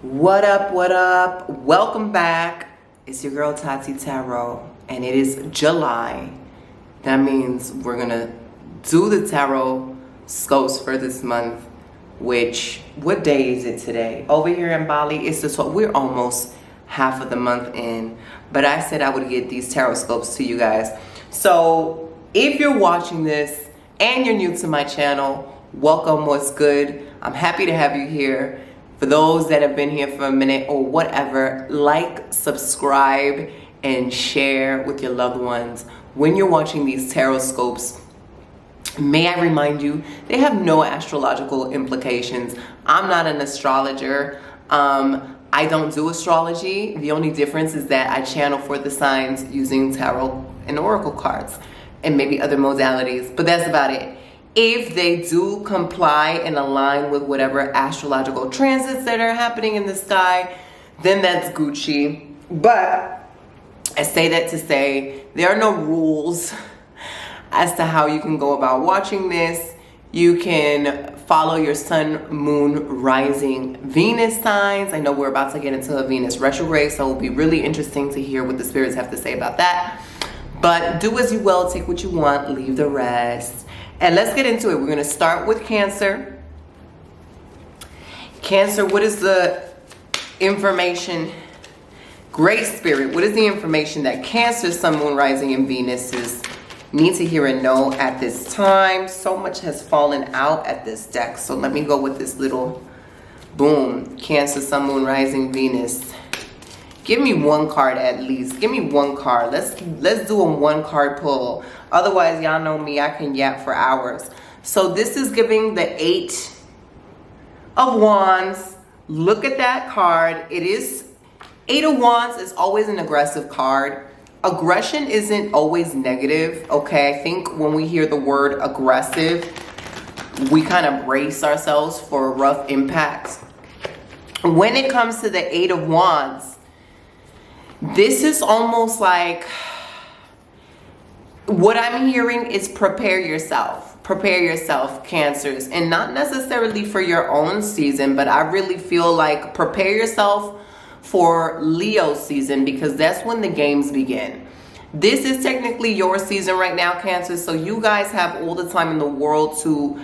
What up, what up? Welcome back. It's your girl Tati Tarot, and it is July. That means we're gonna do the tarot scopes for this month, which, what day is it today? Over here in Bali, it's the 12th. We're almost half of the month in, but I said I would get these tarot scopes to you guys. So if you're watching this and you're new to my channel, welcome, what's good? I'm happy to have you here. For those that have been here for a minute or whatever, like, subscribe, and share with your loved ones. When you're watching these tarot scopes, may I remind you, they have no astrological implications. I'm not an astrologer. I don't do astrology. The only difference is that I channel for the signs using tarot and oracle cards and maybe other modalities, but that's about it. If they do comply and align with whatever astrological transits that are happening in the sky, then that's Gucci. But I say that to say there are no rules as to how you can go about watching this. You can follow your sun, moon, rising, Venus signs. I know we're about to get into a Venus retrograde, so it'll be really interesting to hear what the spirits have to say about that. But do as you will, take what you want, leave the rest. And let's get into it. We're going to start with Cancer. Cancer, what is the information? Great Spirit, what is the information that Cancer, Sun, Moon, Rising, and Venus need to hear and know at this time? So much has fallen out at this deck. So let me go with this little boom. Cancer, Sun, Moon, Rising, Venus. Give me one card at least. Give me one card. Let's do a one card pull. Otherwise, y'all know me, I can yap for hours. So this is giving the 8 of Wands. Look at that card. It is 8 of Wands is always an aggressive card. Aggression isn't always negative, okay? I think when we hear the word aggressive, we kind of brace ourselves for rough impacts. When it comes to the 8 of Wands, this is almost like, what I'm hearing is prepare yourself. Prepare yourself, Cancers. And not necessarily for your own season, but I really feel like prepare yourself for Leo season, because that's when the games begin. This is technically your season right now, Cancer. So you guys have all the time in the world to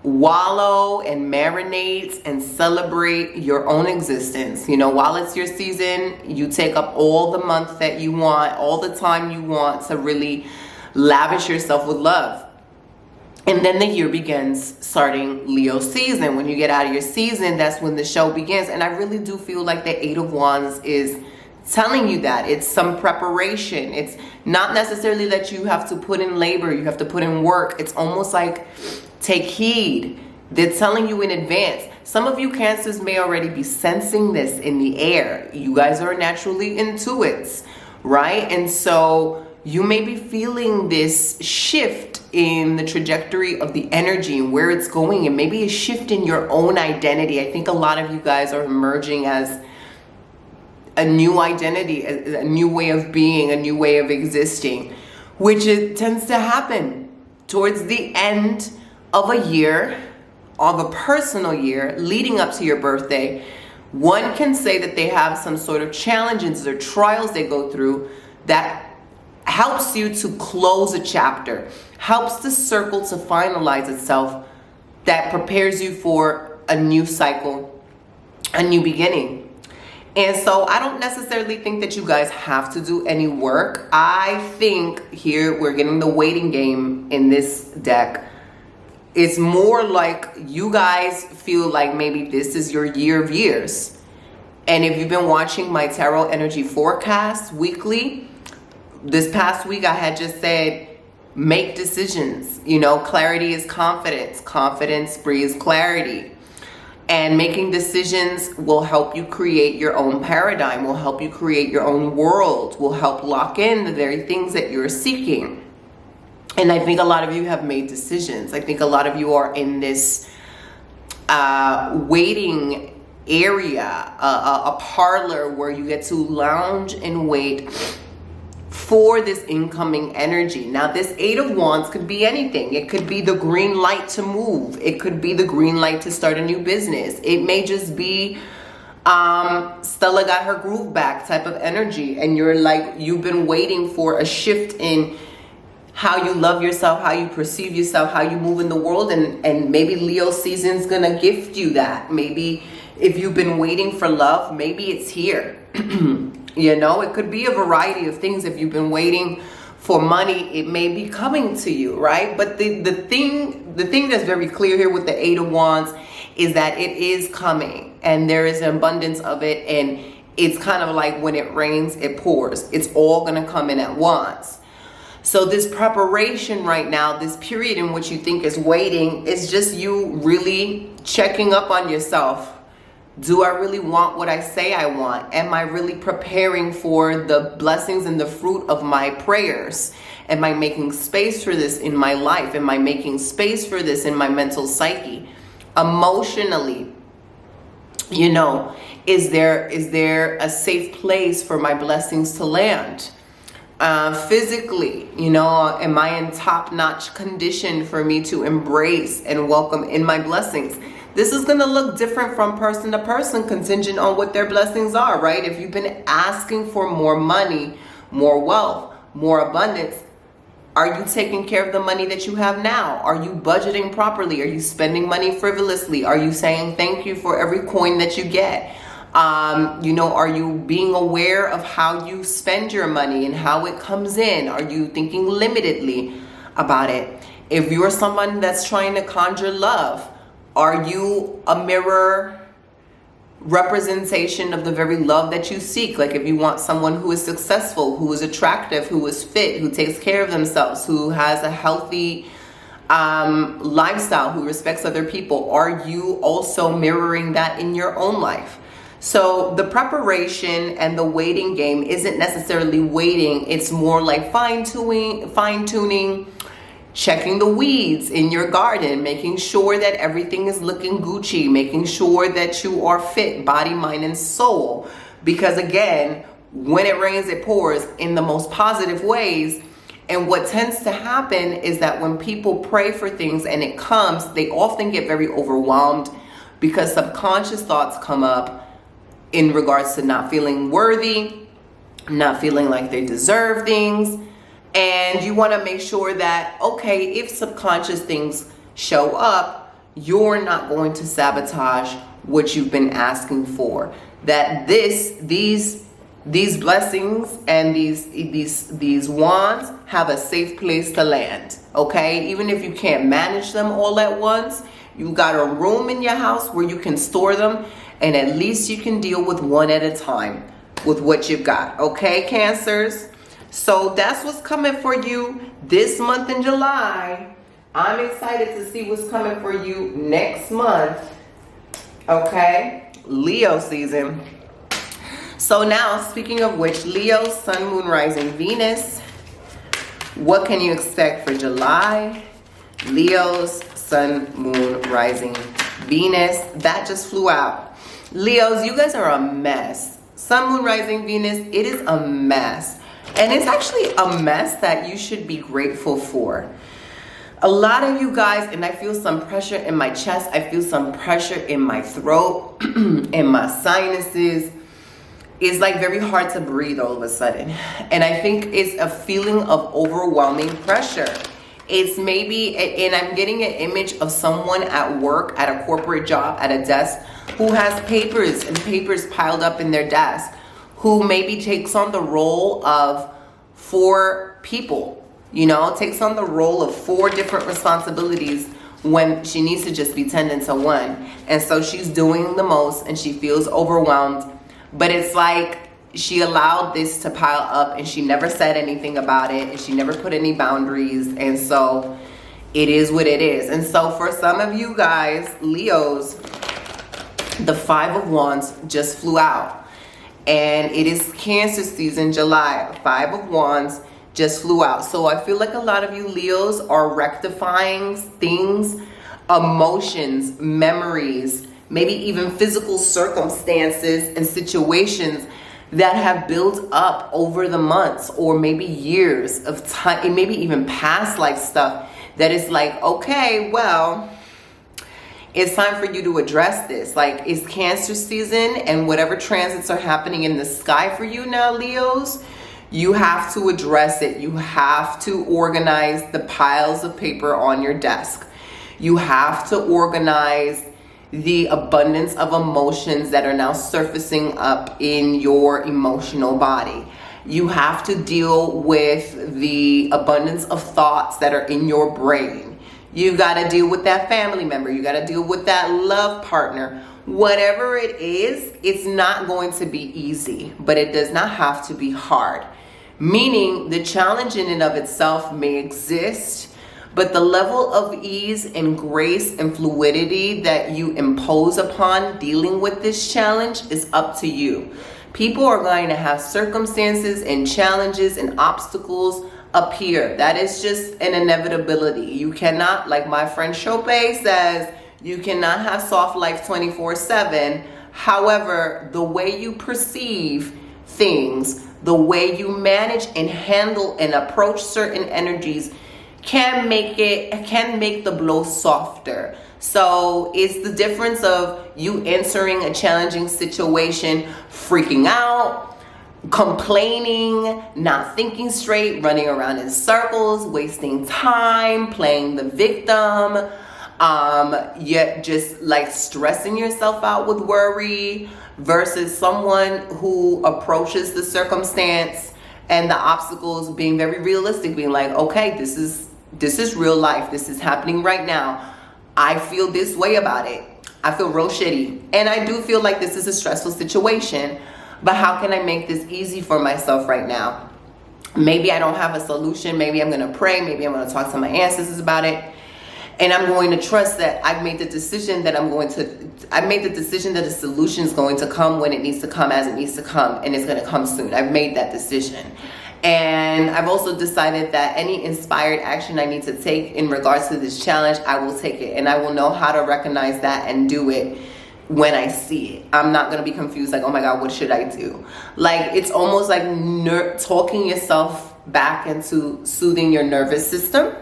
wallow and marinate and celebrate your own existence. You know, while it's your season, you take up all the month that you want, all the time you want to really lavish yourself with love. And then the year begins, starting Leo season. When you get out of your season, that's when the show begins. And I really do feel like the 8 of Wands is telling you that. It's some preparation. It's not necessarily that you have to put in labor, you have to put in work. It's almost like take heed. They're telling you in advance. Some of you Cancers may already be sensing this in the air. You guys are naturally intuits, right? And so you may be feeling this shift in the trajectory of the energy and where it's going, and maybe a shift in your own identity. I think a lot of you guys are emerging as a new identity, a new way of being, a new way of existing, which it tends to happen towards the end of a year, of a personal year leading up to your birthday. One can say that they have some sort of challenges or trials they go through that helps you to close a chapter, helps the circle to finalize itself, that prepares you for a new cycle, a new beginning. And so I don't necessarily think that you guys have to do any work. I think here we're getting the waiting game in this deck. It's more like you guys feel like maybe this is your year of years. And if you've been watching my tarot energy forecast weekly, this past week I had just said, make decisions. You know, clarity is confidence. Confidence breeds clarity. And making decisions will help you create your own paradigm, will help you create your own world, will help lock in the very things that you're seeking. And I think a lot of you have made decisions. I think a lot of you are in this waiting area, a parlor where you get to lounge and wait for this incoming energy. Now, this Eight of Wands could be anything. It could be the green light to move. It could be the green light to start a new business. It may just be Stella got her groove back type of energy, and you're like, you've been waiting for a shift in how you love yourself, how you perceive yourself, how you move in the world, and maybe Leo season's gonna gift you that. Maybe if you've been waiting for love, maybe it's here. You know, it could be a variety of things. If you've been waiting for money, it may be coming to you, right? But the thing that's very clear here with the Eight of Wands is that it is coming, and there is an abundance of it, and it's kind of like when it rains, it pours. It's all gonna come in at once. So this preparation right now, this period in which you think is waiting, is just you really checking up on yourself. Do I really want what I say I want? Am I really preparing for the blessings and the fruit of my prayers? Am I making space for this in my life? Am I making space for this in my mental psyche? Emotionally, you know, is there a safe place for my blessings to land? Physically, you know, am I in top-notch condition for me to embrace and welcome in my blessings? This is going to look different from person to person, contingent on what their blessings are, right? If you've been asking for more money, more wealth, more abundance, are you taking care of the money that you have now? Are you budgeting properly? Are you spending money frivolously? Are you saying thank you for every coin that you get? You know, are you being aware of how you spend your money and how it comes in? Are you thinking limitedly about it? If you're someone that's trying to conjure love, are you a mirror representation of the very love that you seek? Like if you want someone who is successful, who is attractive, who is fit, who takes care of themselves, who has a healthy lifestyle, who respects other people, are you also mirroring that in your own life? So the preparation and the waiting game isn't necessarily waiting. It's more like fine-tuning, checking the weeds in your garden, making sure that everything is looking Gucci, making sure that you are fit, body, mind, and soul. Because again, when it rains, it pours in the most positive ways. And what tends to happen is that when people pray for things and it comes, they often get very overwhelmed because subconscious thoughts come up in regards to not feeling worthy, not feeling like they deserve things. And you want to make sure that, okay, if subconscious things show up, you're not going to sabotage what you've been asking for. That these blessings and these wands have a safe place to land, okay? Even if you can't manage them all at once, you got a room in your house where you can store them, and at least you can deal with one at a time with what you've got, okay, Cancers? So that's what's coming for you this month in July. I'm excited to see what's coming for you next month, okay? Leo season. So now, speaking of which, Leo, Sun, Moon, Rising, Venus. What can you expect for July? Leo's Sun, Moon, Rising, Venus. That just flew out. Leos, you guys are a mess. Sun, Moon, Rising, Venus, it is a mess. And it's actually a mess that you should be grateful for. A lot of you guys, and I feel some pressure in my chest, I feel some pressure in my throat, in my sinuses. It's like very hard to breathe all of a sudden. And I think it's a feeling of overwhelming pressure. It's maybe, and I'm getting an image of someone at work, at a corporate job, at a desk, who has papers and papers piled up in their desk, who maybe takes on the role of 4 people, you know, takes on the role of 4 different responsibilities when she needs to just be tending to one. And so she's doing the most and she feels overwhelmed. But it's like she allowed this to pile up and she never said anything about it and she never put any boundaries. And so it is what it is. And so for some of you guys, Leos, the 5 of Wands just flew out. And it is Cancer season, July. 5 of Wands just flew out. So I feel like a lot of you Leos are rectifying things, emotions, memories, maybe even physical circumstances and situations that have built up over the months or maybe years of time, and maybe even past life stuff that is like, okay, well, it's time for you to address this. Like, it's Cancer season, and whatever transits are happening in the sky for you now, Leos, you have to address it. You have to organize the piles of paper on your desk. You have to organize the abundance of emotions that are now surfacing up in your emotional body. You have to deal with the abundance of thoughts that are in your brain. You got to deal with that family member. You got to deal with that love partner. Whatever it is, it's not going to be easy, but it does not have to be hard. Meaning the challenge in and of itself may exist, but the level of ease and grace and fluidity that you impose upon dealing with this challenge is up to you. People are going to have circumstances and challenges and obstacles appear. That is just an inevitability. You cannot, like my friend Chope says, you cannot have soft life 24/7. However, the way you perceive things, the way you manage and handle and approach certain energies can make the blow softer. So it's the difference of you entering a challenging situation, freaking out, complaining, not thinking straight, running around in circles, wasting time, playing the victim, yet just like stressing yourself out with worry, versus someone who approaches the circumstance and the obstacles being very realistic, being like, okay, this is real life. This is happening right now. I feel this way about it. I feel real shitty. And I do feel like this is a stressful situation, but how can I make this easy for myself right now? Maybe I don't have a solution. Maybe I'm going to pray. Maybe I'm going to talk to my ancestors about it. And I'm going to trust that I've made the decision that the solution is going to come when it needs to come, as it needs to come, and it's going to come soon. I've made that decision. And I've also decided that any inspired action I need to take in regards to this challenge, I will take it. And I will know how to recognize that and do it when I see it. I'm not going to be confused like, oh my God, what should I do? Like, it's almost like talking yourself back into soothing your nervous system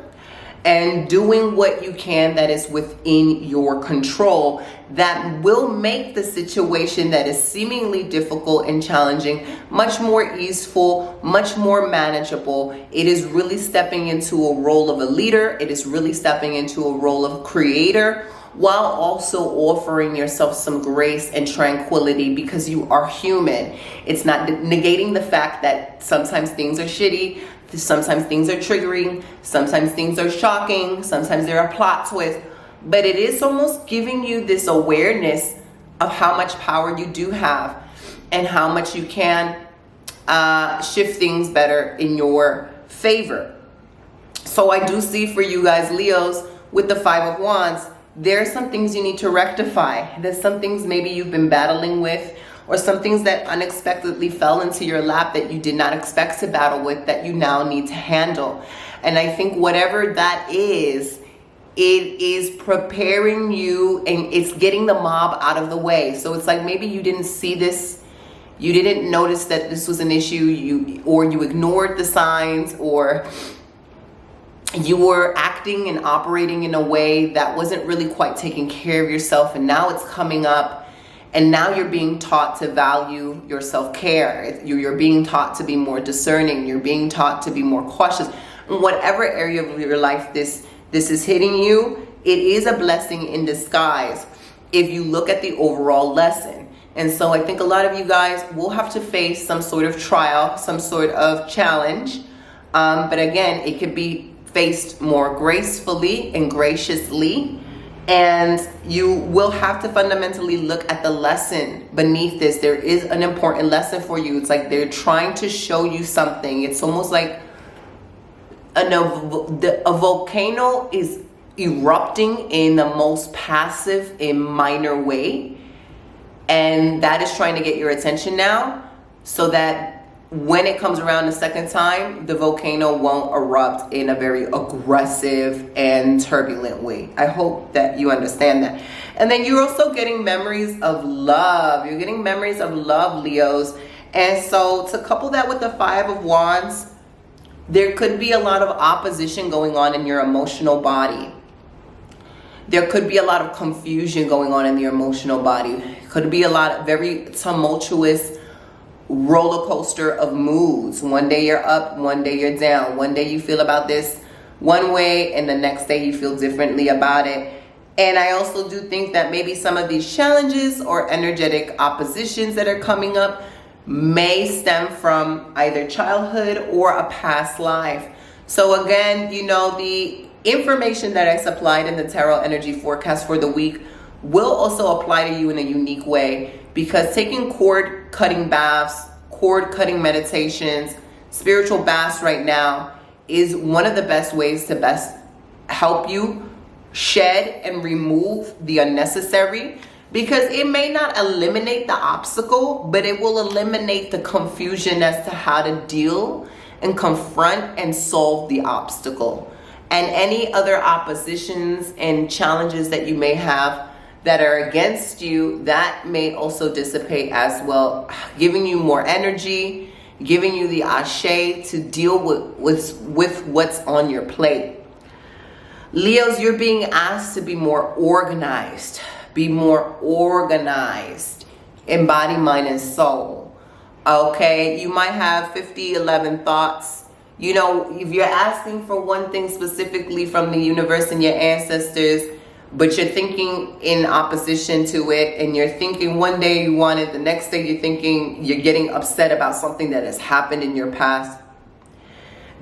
and doing what you can that is within your control that will make the situation that is seemingly difficult and challenging much more easeful, much more manageable. It is really stepping into a role of a leader. It is really stepping into a role of creator, while also offering yourself some grace and tranquility, because you are human. It's not negating the fact that sometimes things are shitty, sometimes things are triggering, sometimes things are shocking, sometimes there are plot twists, but it is almost giving you this awareness of how much power you do have and how much you can shift things better in your favor. So I do see for you guys, Leos, with the Five of Wands, there are some things you need to rectify. There's some things maybe you've been battling with, or some things that unexpectedly fell into your lap that you did not expect to battle with, that you now need to handle. And I think whatever that is, it is preparing you, and it's getting the mob out of the way. So it's like maybe you didn't see this, you didn't notice that this was an issue, or you ignored the signs, or you were acting and operating in a way that wasn't really quite taking care of yourself, and now it's coming up. And now you're being taught to value your self-care. You're being taught to be more discerning. You're being taught to be more cautious. In whatever area of your life this is hitting you, it is a blessing in disguise if you look at the overall lesson. And so I think a lot of you guys will have to face some sort of trial, some sort of challenge. But again, it could be faced more gracefully and graciously. And you will have to fundamentally look at the lesson beneath this. There is an important lesson for you. It's like they're trying to show you something. It's almost like a volcano is erupting in the most passive and minor way. And that is trying to get your attention now, so that when it comes around the second time, the volcano won't erupt in a very aggressive and turbulent way. I hope that you understand that. And then you're also getting memories of love. You're getting memories of love, Leos. And so to couple that with the Five of Wands, there could be a lot of opposition going on in your emotional body. There could be a lot of confusion going on in your emotional body. Could be a lot of very tumultuous roller coaster of moods. One day you're up, one day you're down. One day you feel about this one way, and the next day you feel differently about it. And I also do think that maybe some of these challenges or energetic oppositions that are coming up may stem from either childhood or a past life. So again, you know, the information that I supplied in the tarot energy forecast for the week will also apply to you in a unique way, because taking cord cutting baths, cord cutting meditations, spiritual baths right now is one of the best ways to best help you shed and remove the unnecessary, because it may not eliminate the obstacle, but it will eliminate the confusion as to how to deal and confront and solve the obstacle. And any other oppositions and challenges that you may have that are against you, that may also dissipate as well, giving you more energy, giving you the ashe to deal with what's on your plate. Leos, you're being asked to be more organized. Be more organized in body, mind, and soul. Okay, you might have 11 thoughts. You know, if you're asking for one thing specifically from the universe and your ancestors, but you're thinking in opposition to it, and you're thinking one day you want it, the next day you're thinking, you're getting upset about something that has happened in your past.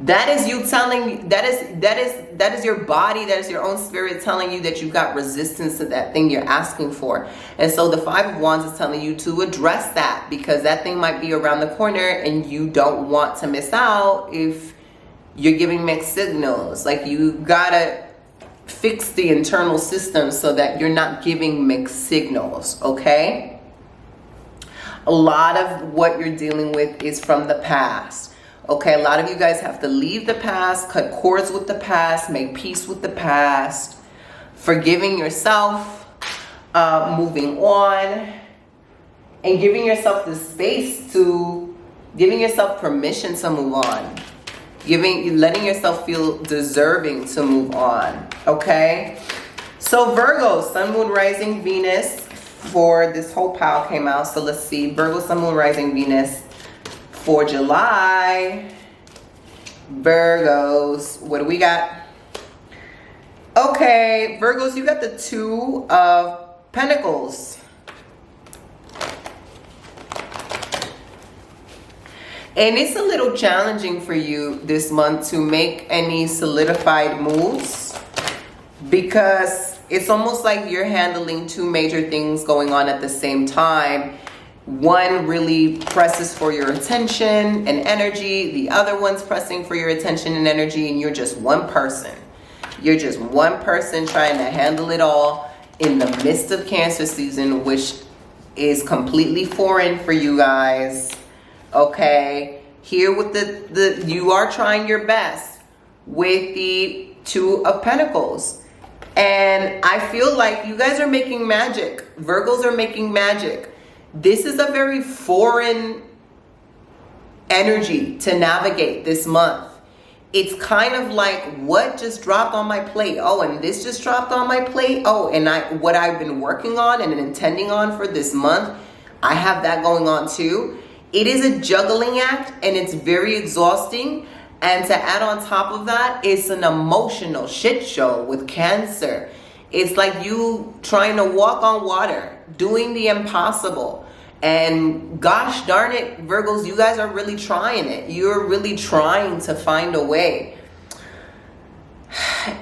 That is you telling, that is your body, that is your own spirit telling you that you've got resistance to that thing you're asking for. And so the Five of Wands is telling you to address that, because that thing might be around the corner and you don't want to miss out if you're giving mixed signals. Like, you gotta fix the internal system so that you're not giving mixed signals, okay? A lot of what you're dealing with is from the past. Okay, a lot of you guys have to leave the past, cut cords with the past, make peace with the past, forgiving yourself, moving on, and giving yourself the space to, giving yourself permission to move on, letting yourself feel deserving to move on. Okay, so Virgo, Sun, Moon, Rising, Venus, for this whole pile came out. So let's see, Virgo, Sun, Moon, Rising, Venus for July. Virgos, what do we got? Okay, Virgos, you got the Two of Pentacles. And it's a little challenging for you this month to make any solidified moves, because it's almost like you're handling two major things going on at the same time. One really presses for your attention and energy. The other one's pressing for your attention and energy, and you're just one person. You're just one person trying to handle it all in the midst of Cancer season, which is completely foreign for you guys. Okay, here with the you are trying your best with the Two of Pentacles, and I feel like you guys are making magic. Virgos are making magic. This is a very foreign energy to navigate this month. It's kind of like, what just dropped on my plate? Oh, and this just dropped on my plate. Oh, and what I've been working on and intending on for this month, I have that going on too. It is a juggling act, and it's very exhausting. And to add on top of that, it's an emotional shit show with Cancer. It's like you trying to walk on water, doing the impossible. And gosh darn it, Virgos, you guys are really trying it. You're really trying to find a way.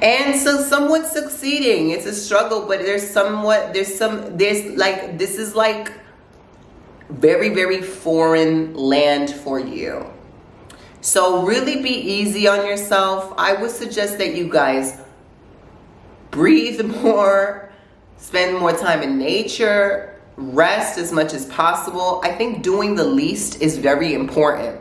And so somewhat succeeding. It's a struggle, but this is like very, very foreign land for you. So really be easy on yourself. I would suggest that you guys breathe more, spend more time in nature, rest as much as possible. I think doing the least is very important.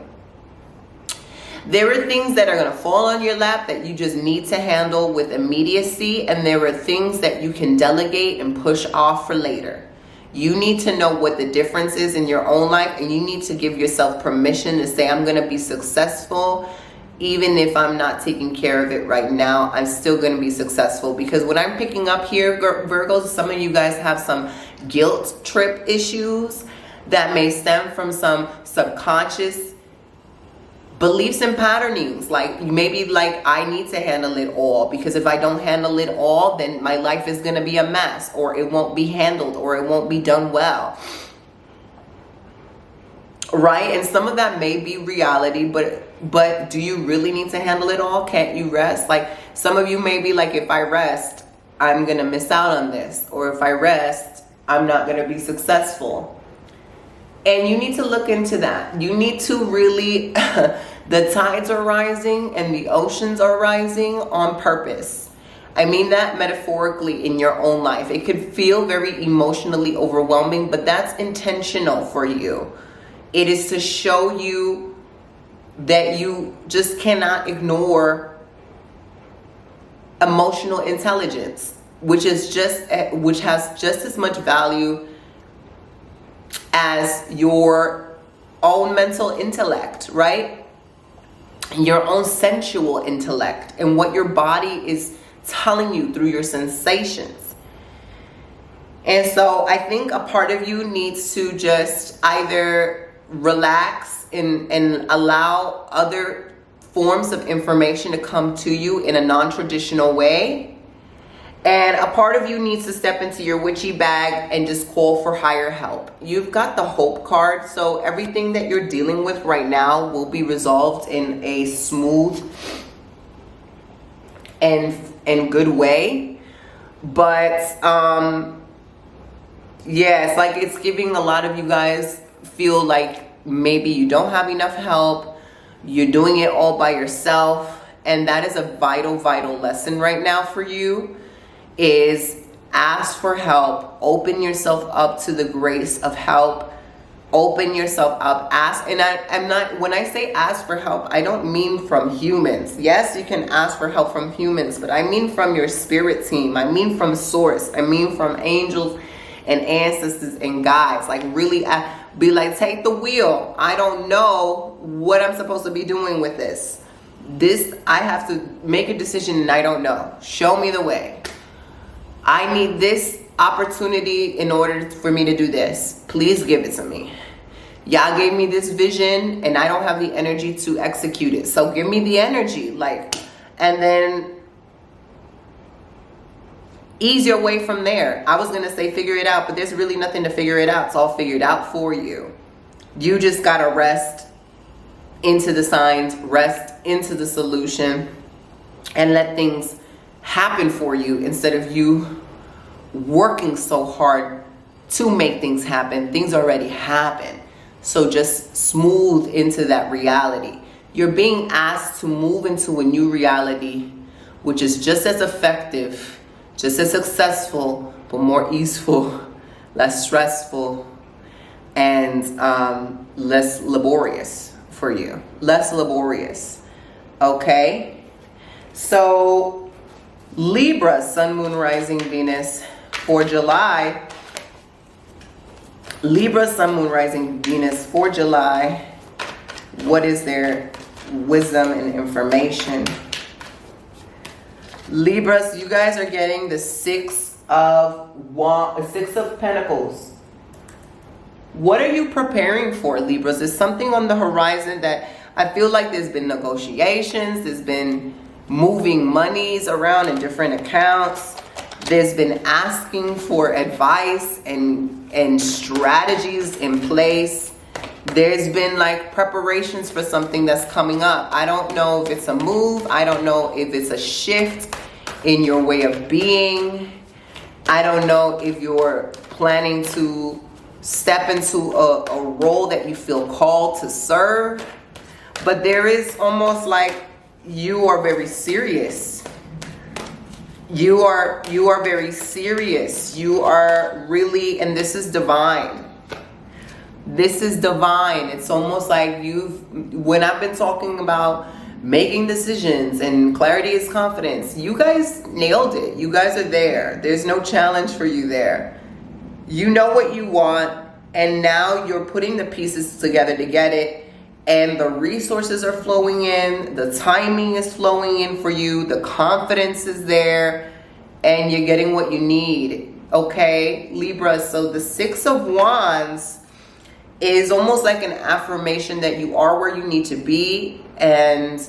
There are things that are going to fall on your lap that you just need to handle with immediacy, and there are things that you can delegate and push off for later. You need to know what the difference is in your own life, and you need to give yourself permission to say, I'm going to be successful. Even if I'm not taking care of it right now, I'm still going to be successful. Because what I'm picking up here, Virgos, some of you guys have some guilt trip issues that may stem from some subconscious beliefs and patternings. Like maybe like, I need to handle it all, because if I don't handle it all, then my life is going to be a mess, or it won't be handled, or it won't be done well. Right? And some of that may be reality, but do you really need to handle it all? Can't you rest? Like some of you may be like, if I rest, I'm going to miss out on this. Or if I rest, I'm not going to be successful. And you need to look into that. You need to really, the tides are rising and the oceans are rising on purpose. I mean that metaphorically in your own life. It could feel very emotionally overwhelming, but that's intentional for you. It is to show you that you just cannot ignore emotional intelligence, which has just as much value as your own mental intellect, right? Your own sensual intellect and what your body is telling you through your sensations. And so I think a part of you needs to just either relax and allow other forms of information to come to you in a non-traditional way. And a part of you needs to step into your witchy bag and just call for higher help. You've got the Hope card, so everything that you're dealing with right now will be resolved in a smooth and good way. But yeah, it's like it's giving a lot of you guys feel like maybe you don't have enough help, you're doing it all by yourself. And that is a vital lesson right now for you, is ask for help. Open yourself up to the grace of help. Open yourself up. Ask. And I'm not, when I say ask for help, I don't mean from humans. Yes, you can ask for help from humans, but I mean from your spirit team. I mean from source. I mean from angels and ancestors and guides. Like really be like, take the wheel. I don't know what I'm supposed to be doing with this. I have to make a decision and I don't know. Show me the way. I need this opportunity in order for me to do this. Please give it to me. Y'all gave me this vision and I don't have the energy to execute it. So give me the energy. And then ease your way from there. I was going to say figure it out, but there's really nothing to figure it out. It's all figured out for you. You just got to rest into the signs, rest into the solution, and let things happen for you instead of you working so hard to make things happen. Things already happen. So just smooth into that reality. You're being asked to move into a new reality, which is just as effective, just as successful, but more easeful, less stressful, and less laborious for you. Less laborious. Okay? So Libra, Sun, Moon, Rising, Venus for July. Libra, Sun, Moon, Rising, Venus for July. What is their wisdom and information? Libras, you guys are getting the Six of Pentacles. What are you preparing for, Libras? There's something on the horizon that I feel like there's been negotiations. There's been moving monies around in different accounts. There's been asking for advice and strategies in place. There's been like preparations for something that's coming up. I don't know if it's a move. I don't know if it's a shift in your way of being. I don't know if you're planning to step into a role that you feel called to serve. But there is almost like you are very serious. You are very serious. You are really, and this is divine. This is divine. It's almost like when I've been talking about making decisions and clarity is confidence, you guys nailed it. You guys are there. There's no challenge for you there. You know what you want, and now you're putting the pieces together to get it, and the resources are flowing in, the timing is flowing in for you, the confidence is there, and you're getting what you need. Okay, Libra, so the Six of Wands is almost like an affirmation that you are where you need to be, and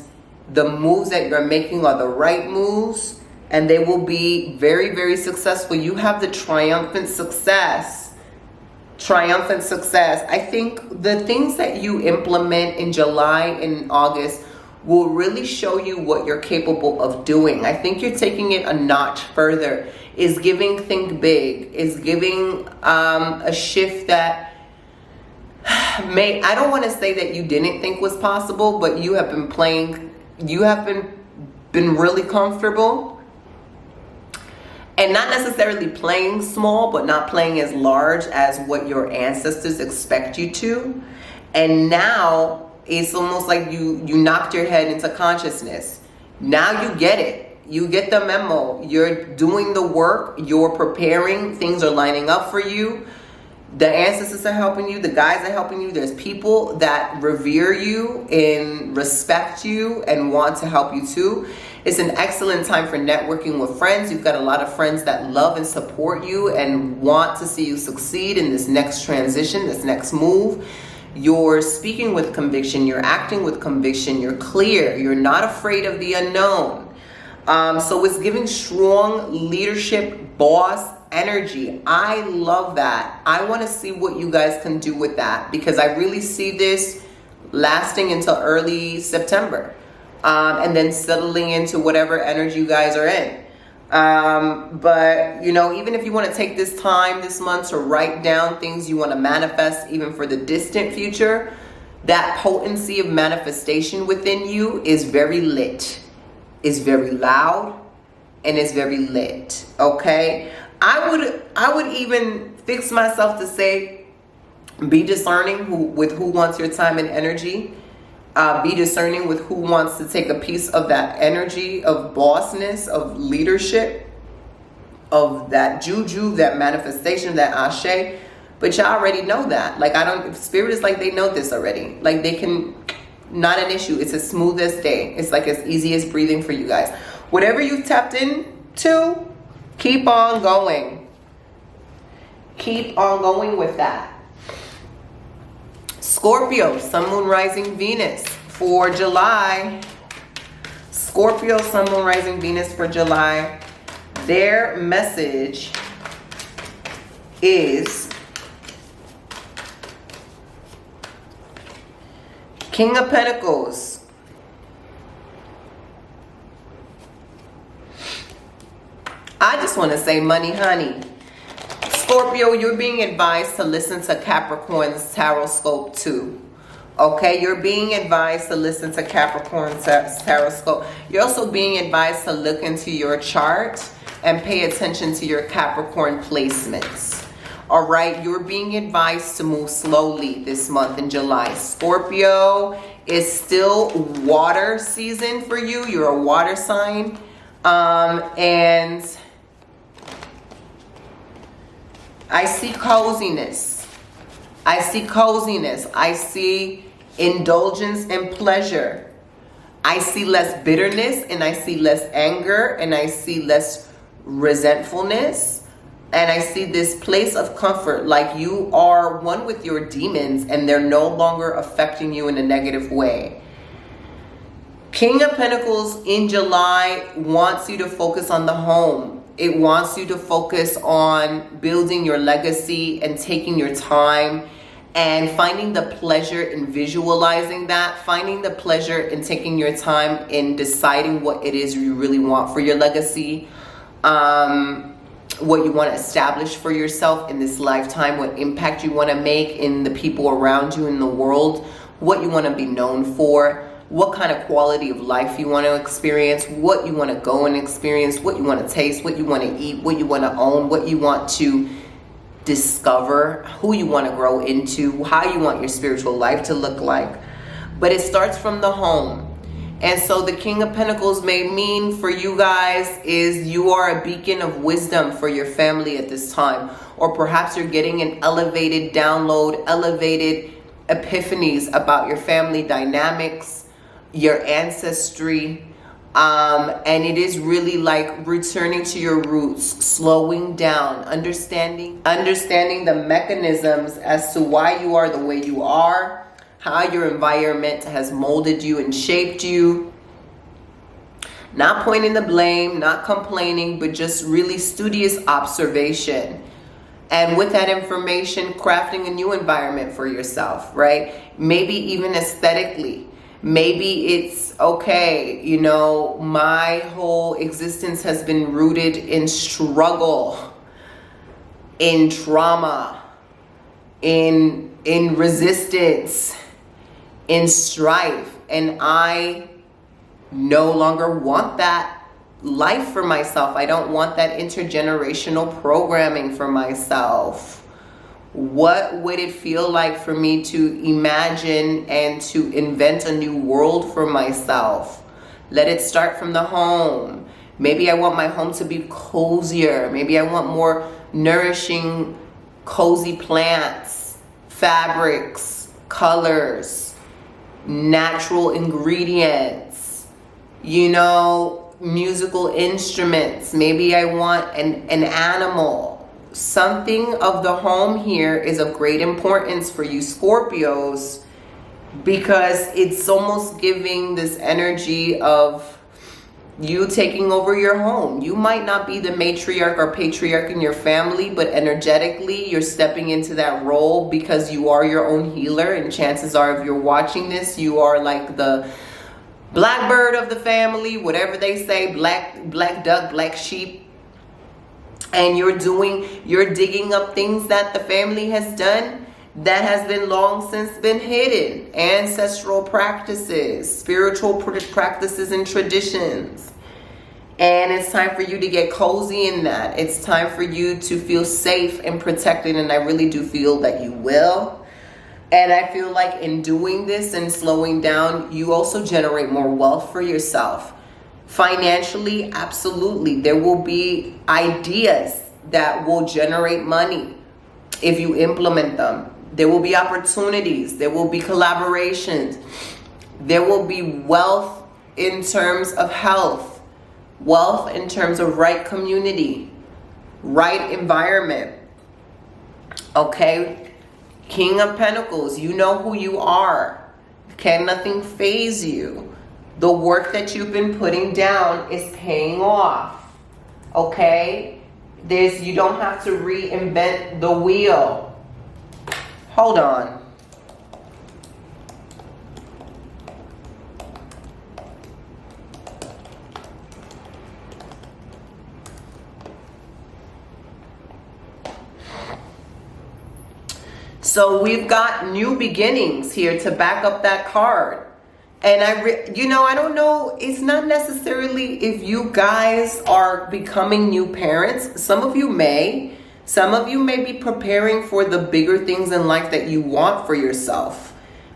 the moves that you're making are the right moves, and they will be very, very successful. You have the triumphant success. Triumphant success. I think the things that you implement in July and August will really show you what you're capable of doing. I think you're taking it a notch further. Is giving think big. Is giving a shift that I don't want to say that you didn't think was possible, but you have been playing, you have been really comfortable, and not necessarily playing small, but not playing as large as what your ancestors expect you to. And now it's almost like you knocked your head into consciousness. Now you get it. You get the memo. You're doing the work. You're preparing. Things are lining up for you. The ancestors are helping you. The guides are helping you. There's people that revere you and respect you and want to help you too. It's an excellent time for networking with friends. You've got a lot of friends that love and support you and want to see you succeed in this next transition, this next move. You're speaking with conviction. You're acting with conviction. You're clear. You're not afraid of the unknown. So it's giving strong leadership, boss energy. I love that. I want to see what you guys can do with that, because I really see this lasting until early September. And then settling into whatever energy you guys are in. But, you know, even if you want to take this time this month to write down things you want to manifest, even for the distant future, that potency of manifestation within you is very lit, is very loud, and is very lit. Okay? I would even fix myself to say, be discerning with who wants your time and energy. Be discerning with who wants to take a piece of that energy of bossness, of leadership, of that juju, that manifestation, that ashe. But y'all already know that. Like, Spirit is like, they know this already. Like, they can, not an issue. It's as smooth as day. It's like as easy as breathing for you guys. Whatever you tapped into, keep on going. Keep on going with that. Scorpio, Sun, Moon, Rising, Venus for July. Scorpio, Sun, Moon, Rising, Venus for July. Their message is King of Pentacles. I just want to say money, honey. Scorpio, you're being advised to listen to Capricorn's Tarotscope too. Okay, you're being advised to listen to Capricorn's Tarotscope. You're also being advised to look into your chart and pay attention to your Capricorn placements. All right, you're being advised to move slowly this month in July. Scorpio is still water season for you. You're a water sign. And I see coziness. I see coziness. I see indulgence and pleasure. I see less bitterness, and I see less anger, and I see less resentfulness. And I see this place of comfort, like you are one with your demons and they're no longer affecting you in a negative way. King of Pentacles in July wants you to focus on the home. It wants you to focus on building your legacy and taking your time and finding the pleasure in visualizing that, finding the pleasure in taking your time in deciding what it is you really want for your legacy, what you want to establish for yourself in this lifetime, what impact you want to make in the people around you in the world, what you want to be known for, what kind of quality of life you want to experience, what you want to go and experience, what you want to taste, what you want to eat, what you want to own, what you want to discover, who you want to grow into, how you want your spiritual life to look like. But it starts from the home. And so the King of Pentacles may mean for you guys is you are a beacon of wisdom for your family at this time. Or perhaps you're getting an elevated download, elevated epiphanies about your family dynamics, your ancestry. And it is really like returning to your roots, slowing down, understanding the mechanisms as to why you are the way you are, how your environment has molded you and shaped you. Not pointing the blame, not complaining, but just really studious observation. And with that information, crafting a new environment for yourself, right? Maybe even aesthetically. Maybe it's, okay, you know, my whole existence has been rooted in struggle, in trauma, in resistance, in strife. And I no longer want that life for myself. I don't want that intergenerational programming for myself. What would it feel like for me to imagine and to invent a new world for myself? Let it start from the home. Maybe I want my home to be cozier. Maybe I want more nourishing, cozy plants, fabrics, colors, natural ingredients, you know, musical instruments. Maybe I want an animal. Something of the home here is of great importance for you Scorpios, because it's almost giving this energy of you taking over your home. You might not be the matriarch or patriarch in your family, but energetically you're stepping into that role because you are your own healer. And chances are, if you're watching this, you are like the blackbird of the family, whatever they say, black duck, black sheep. And you're digging up things that the family has done that has been long since been hidden. Ancestral practices, spiritual practices and traditions. And it's time for you to get cozy in that. It's time for you to feel safe and protected. And I really do feel that you will. And I feel like in doing this and slowing down, you also generate more wealth for yourself. Financially, absolutely. There will be ideas that will generate money if you implement them. There will be opportunities. There will be collaborations. There will be wealth in terms of health. Wealth in terms of right community, right environment. Okay? King of Pentacles, you know who you are. Can nothing faze you. The work that you've been putting down is paying off. Okay? You don't have to reinvent the wheel. Hold on. So we've got new beginnings here to back up that card. And I don't know, it's not necessarily if you guys are becoming new parents. Some of you may be preparing for the bigger things in life that you want for yourself.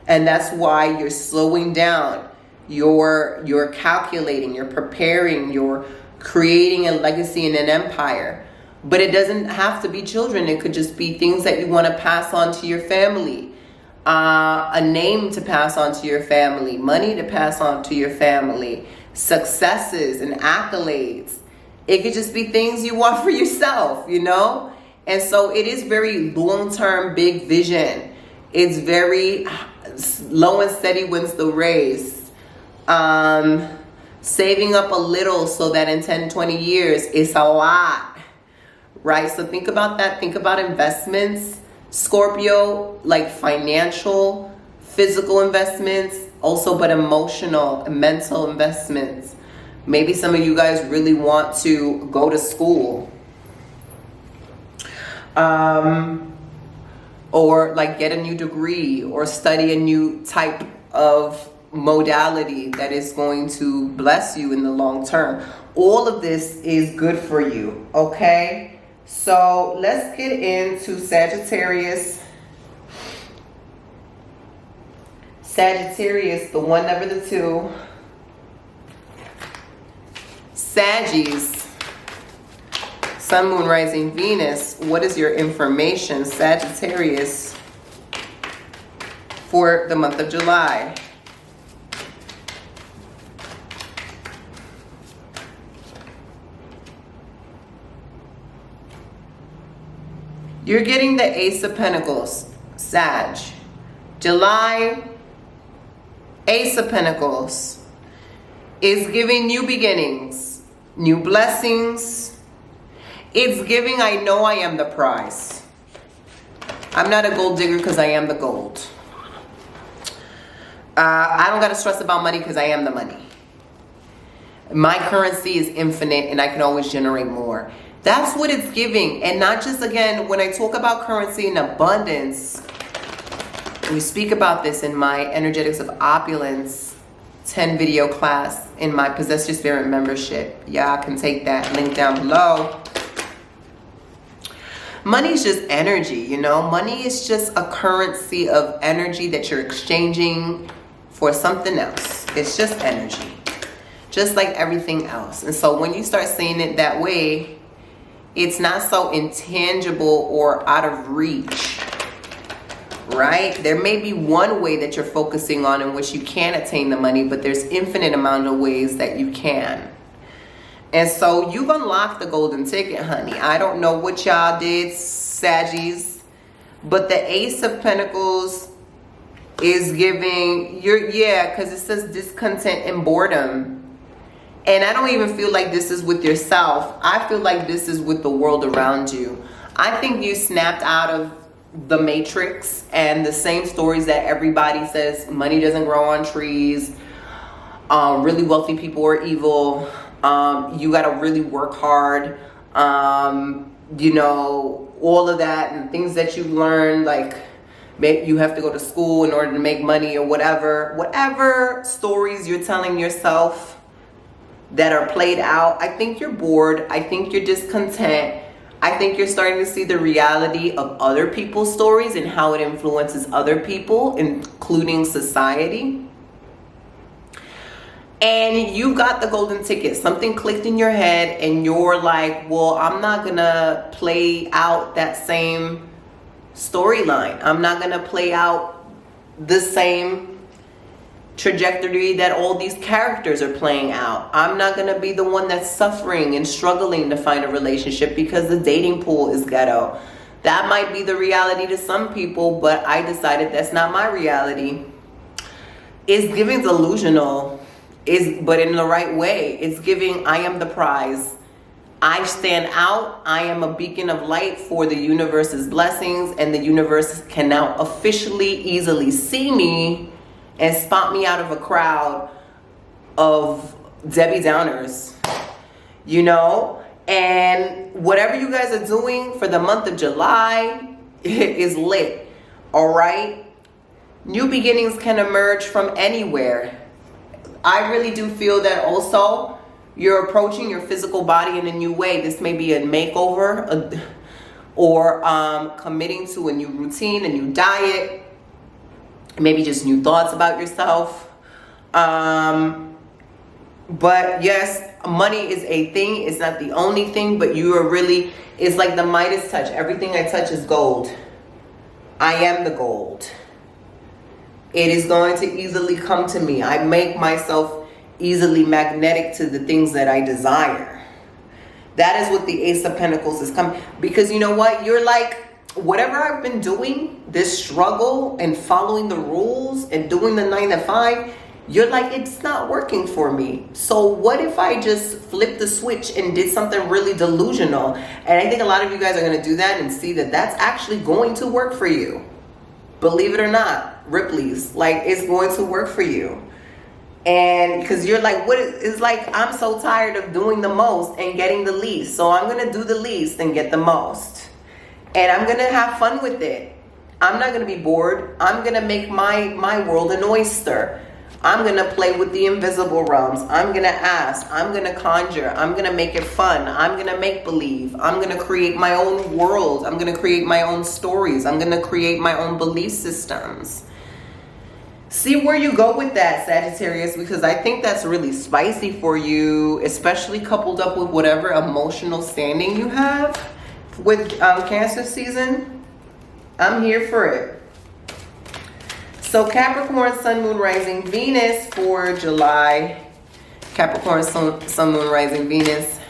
And that's why you're slowing down. You're calculating, you're preparing, you're creating a legacy and an empire. But it doesn't have to be children. It could just be things that you want to pass on to your family. A name to pass on to your family, money to pass on to your family, successes and accolades. It could just be things you want for yourself, you know? And so it is very long-term, big vision. It's very slow and steady wins the race. Saving up a little so that in 10, 20 years, it's a lot, right? So think about that. Think about investments. Scorpio, like financial, physical investments, also, but emotional and mental investments. Maybe some of you guys really want to go to school. Or like get a new degree or study a new type of modality that is going to bless you in the long term. All of this is good for you, okay? So let's get into Sagittarius. Sagittarius, the 1, never the 2. Saggies, Sun, Moon, Rising, Venus. What is your information, Sagittarius, for the month of July? You're getting the Ace of Pentacles, Sag. July, Ace of Pentacles is giving new beginnings, new blessings. It's giving, I know I am the prize. I'm not a gold digger because I am the gold. I don't got to stress about money because I am the money. My currency is infinite and I can always generate more. That's what it's giving. And not just, again, when I talk about currency and abundance, we speak about this in my Energetics of Opulence 10 video class in my Possess Your Spirit membership. Y'all can take that link down below. Money is just energy, you know. Money is just a currency of energy that you're exchanging for something else. It's just energy, just like everything else. And so when you start seeing it that way, it's not so intangible or out of reach, right? There may be one way that you're focusing on in which you can attain the money, but there's infinite amount of ways that you can. And so you've unlocked the golden ticket, honey. I don't know what y'all did, Saggies, but the Ace of Pentacles is giving because it says discontent and boredom. And I don't even feel like this is with yourself. I feel like this is with the world around you. I think you snapped out of the Matrix and the same stories that everybody says money doesn't grow on trees. Really wealthy people are evil. You got to really work hard. You know, all of that and things that you learned, like maybe you have to go to school in order to make money or whatever. Whatever stories you're telling yourself that are played out, I think you're bored. I think you're discontent. I think you're starting to see the reality of other people's stories and how it influences other people, including society. And you got the golden ticket. Something clicked in your head and you're like, well, I'm not gonna play out that same storyline. I'm not gonna play out the same trajectory that all these characters are playing out. I'm not going to be the one that's suffering and struggling to find a relationship because the dating pool is ghetto. That might be the reality to some people, but I decided that's not my reality. It's giving delusional, but in the right way. It's giving, I am the prize. I stand out. I am a beacon of light for the universe's blessings, and the universe can now officially, easily see me and spot me out of a crowd of Debbie Downers, you know. And whatever you guys are doing for the month of July is lit, all right? New beginnings can emerge from anywhere. I really do feel that also you're approaching your physical body in a new way. This may be a makeover or committing to a new routine, a new diet, maybe just new thoughts about yourself. But yes, money is a thing. It's not the only thing, but you are really, it's like the Midas touch. Everything I touch is gold. I am the gold. It is going to easily come to me. I make myself easily magnetic to the things that I desire. That is what the Ace of Pentacles is coming. Because you know what? You're like, whatever I've been doing, this struggle and following the rules and doing the 9 to 5, you're like, it's not working for me. So what if I just flipped the switch and did something really delusional? And I think a lot of you guys are going to do that and see that that's actually going to work for you. Believe it or not, Ripley's, like, it's going to work for you. And because you're like, it's like, I'm so tired of doing the most and getting the least. So I'm going to do the least and get the most. And I'm going to have fun with it. I'm not going to be bored. I'm going to make my world an oyster. I'm going to play with the invisible realms. I'm going to ask. I'm going to conjure. I'm going to make it fun. I'm going to make believe. I'm going to create my own world. I'm going to create my own stories. I'm going to create my own belief systems. See where you go with that, Sagittarius, because I think that's really spicy for you, especially coupled up with whatever emotional standing you have with Cancer season. I'm here for it. So Capricorn, Sun, Moon, Rising, Venus for July. Capricorn, Sun, Moon, Rising, Venus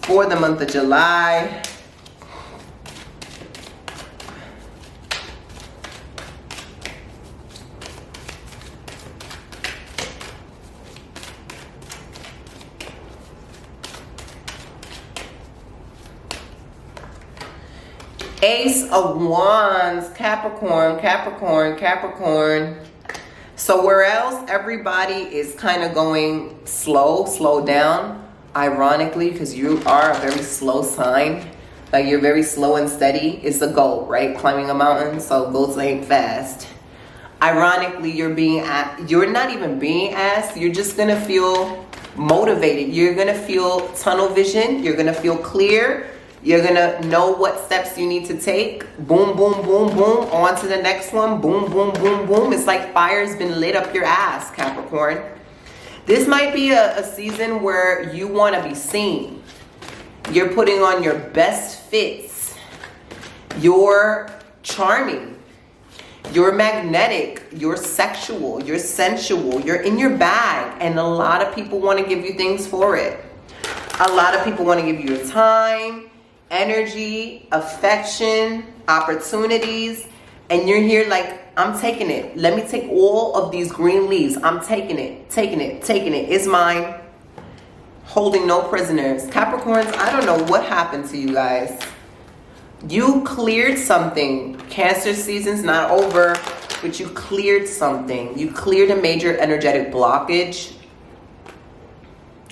for the month of July. Ace of Wands, Capricorn, Capricorn, Capricorn. So where else everybody is kind of going slow down, ironically, because you are a very slow sign, like you're very slow and steady. It's a goat, right? Climbing a mountain, so goats ain't fast. Ironically, you're not even being asked, you're just gonna feel motivated. You're gonna feel tunnel vision, you're gonna feel clear. You're gonna know what steps you need to take. Boom, boom, boom, boom. On to the next one. Boom, boom, boom, boom. It's like fire's been lit up your ass, Capricorn. This might be a season where you want to be seen. You're putting on your best fits. You're charming. You're magnetic. You're sexual. You're sensual. You're in your bag. And a lot of people want to give you things for it. A lot of people want to give you your time, energy, affection, opportunities, and you're here like, I'm taking it. Let me take all of these green leaves. I'm taking it, taking it, taking it. It's mine. Holding no prisoners. Capricorns, I don't know what happened to you guys. You cleared something. Cancer season's not over, but you cleared something. You cleared a major energetic blockage.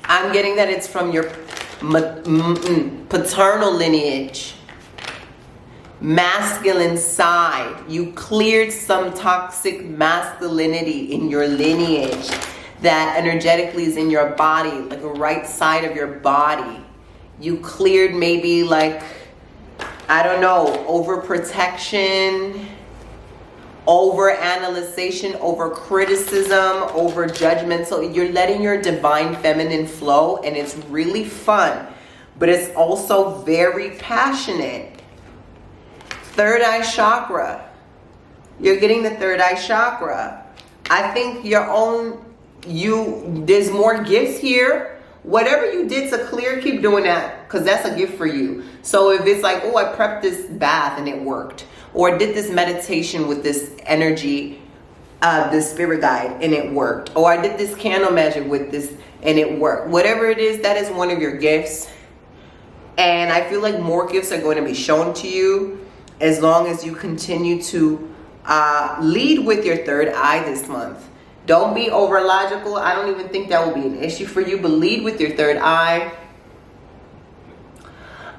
I'm getting that it's from your paternal lineage, masculine side. You cleared some toxic masculinity in your lineage that energetically is in your body, like a right side of your body. You cleared maybe like, I don't know, overprotection, over analyzation, over criticism, over judgmental. You're letting your divine feminine flow, and it's really fun, but it's also very passionate. Third eye chakra. You're getting the third eye chakra. I think there's more gifts here. Whatever you did to clear, keep doing that, because that's a gift for you. So if it's like, oh, I prepped this bath and it worked, or did this meditation with this energy, this spirit guide, and it worked. Or I did this candle magic with this and it worked. Whatever it is, that is one of your gifts. And I feel like more gifts are going to be shown to you as long as you continue to lead with your third eye this month. Don't be over logical. I don't even think that will be an issue for you, but lead with your third eye.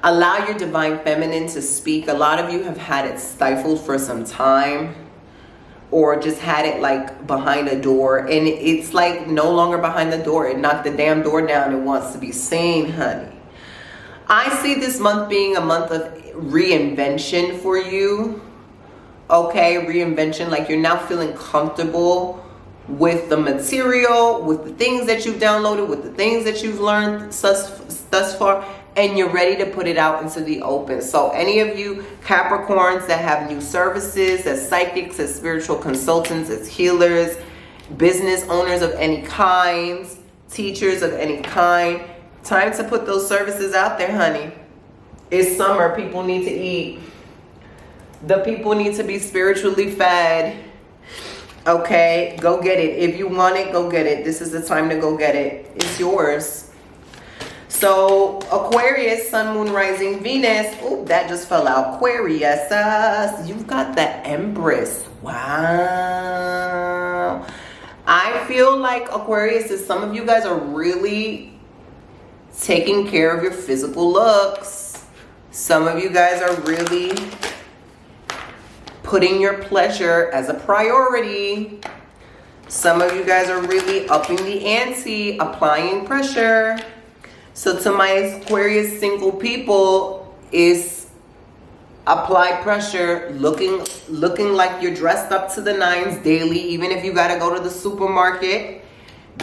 Allow your divine feminine to speak. A lot of you have had it stifled for some time, or just had it like behind a door, and it's like no longer behind the door. It knocked the damn door down. It wants to be seen, honey. I see this month being a month of reinvention for you. Okay, reinvention, like you're now feeling comfortable with the material, with the things that you've downloaded, with the things that you've learned thus far, and you're ready to put it out into the open. So any of you Capricorns that have new services as psychics, as spiritual consultants, as healers, business owners of any kind, teachers of any kind, time to put those services out there, honey. It's summer. People need to eat. The people need to be spiritually fed. Okay, go get it. If you want it, go get it. This is the time to go get it. It's yours. So Aquarius, Sun, Moon, Rising, Venus. Oh, that just fell out. Aquarius, you've got the Empress. Wow. I feel like Aquarius is, some of you guys are really taking care of your physical looks. Some of you guys are really putting your pleasure as a priority. Some of you guys are really upping the ante, applying pressure. So to my Aquarius single people, is apply pressure, looking like you're dressed up to the nines daily, even if you got to go to the supermarket.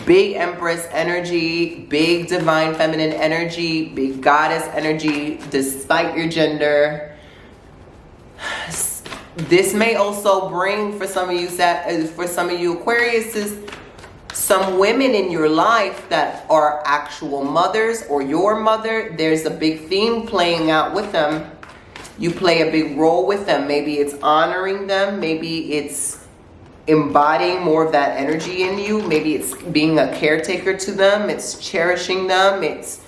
Big Empress energy, big divine feminine energy, big goddess energy, despite your gender. This may also bring, for some of you Aquariuses, some women in your life that are actual mothers or your mother. There's a big theme playing out with them. You play a big role with them. Maybe it's honoring them. Maybe it's embodying more of that energy in you. Maybe it's being a caretaker to them. It's cherishing them. It's,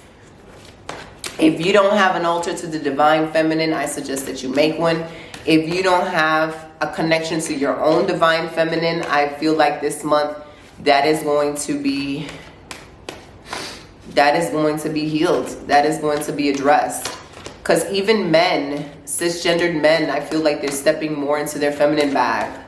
if you don't have an altar to the divine feminine, I suggest that you make one. If you don't have a connection to your own divine feminine, I feel like this month that is going to be healed. That is going to be addressed. Because even men, cisgendered men, I feel like they're stepping more into their feminine bag.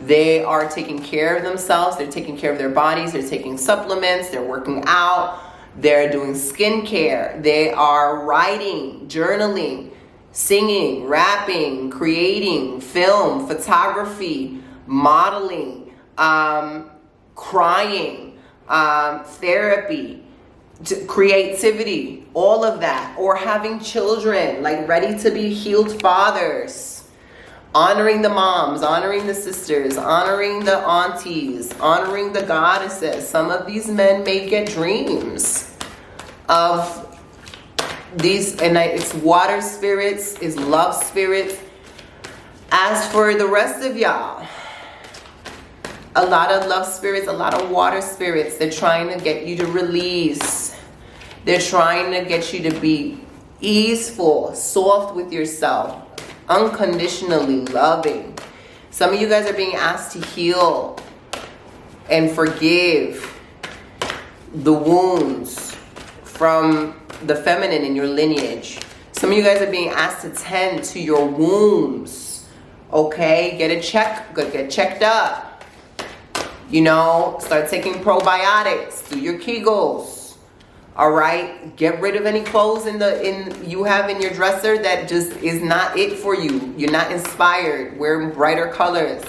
They are taking care of themselves. They're taking care of their bodies. They're taking supplements. They're working out. They're doing skincare. They are writing, journaling, singing, rapping, creating, film, photography, modeling, crying, therapy, creativity, all of that. Or having children, like ready to be healed fathers. Honoring the moms, honoring the sisters, honoring the aunties, honoring the goddesses. Some of these men may get dreams of these, and it's water spirits, it's love spirits. As for the rest of y'all, a lot of love spirits, a lot of water spirits. They're trying to get you to release. They're trying to get you to be easeful, soft with yourself, unconditionally loving. Some of you guys are being asked to heal and forgive the wounds from the feminine in your lineage. Some of you guys are being asked to tend to your wounds. Okay, get checked up. You know, start taking probiotics, do your Kegels. All right, get rid of any clothes you have in your dresser that just is not it for you. You're not inspired. Wear brighter colors.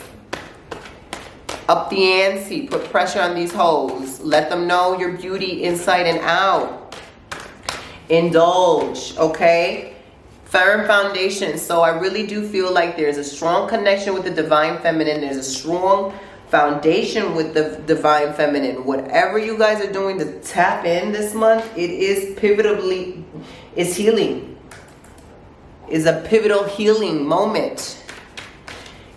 Up the ante. Put pressure on these hoes. Let them know your beauty inside and out. Indulge, okay? Firm foundation. So I really do feel like there's a strong connection with the divine feminine. There's a strong foundation with the divine feminine. Whatever you guys are doing to tap in this month, it is is healing. Is a pivotal healing moment.